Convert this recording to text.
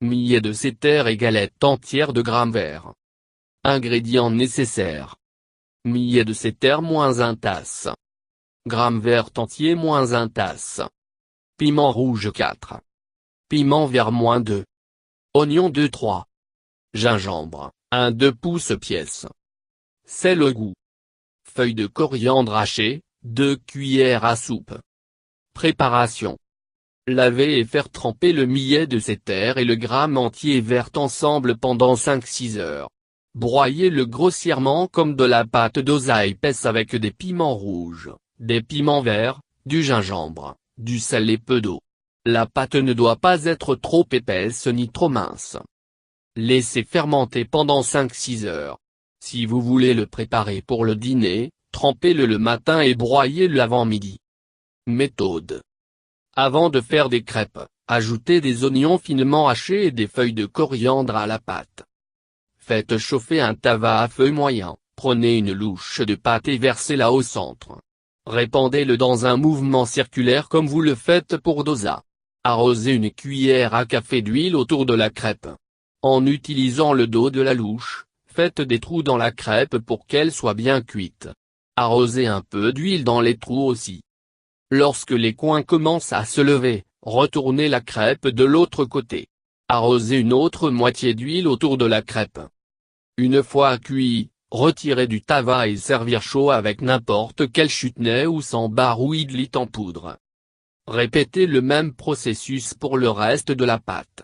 Millet de séter et galette entière de grammes verts. Ingrédients nécessaires. Millet de séter -1 tasse. Grammes verts entiers -1 tasse. Piment rouge 4. Piment vert -2. Oignon 2-3. Gingembre, 1-2 pouces pièce. Sel au goût. Feuilles de coriandre hachées, 2 cuillères à soupe. Préparation. Laver et faire tremper le millet de séter et le gramme entier vert ensemble pendant 5-6 heures. Broyez-le grossièrement comme de la pâte d'osa épaisse avec des piments rouges, des piments verts, du gingembre, du sel et peu d'eau. La pâte ne doit pas être trop épaisse ni trop mince. Laissez fermenter pendant 5-6 heures. Si vous voulez le préparer pour le dîner, trempez-le le matin et broyez-le avant midi. Méthode. Avant de faire des crêpes, ajoutez des oignons finement hachés et des feuilles de coriandre à la pâte. Faites chauffer un tawa à feu moyen, prenez une louche de pâte et versez-la au centre. Répandez-le dans un mouvement circulaire comme vous le faites pour dosa. Arrosez une cuillère à café d'huile autour de la crêpe. En utilisant le dos de la louche, faites des trous dans la crêpe pour qu'elle soit bien cuite. Arrosez un peu d'huile dans les trous aussi. Lorsque les coins commencent à se lever, retournez la crêpe de l'autre côté. Arrosez une autre moitié d'huile autour de la crêpe. Une fois cuit, retirez du tawa et servir chaud avec n'importe quel chutney ou sambar ou idlit en poudre. Répétez le même processus pour le reste de la pâte.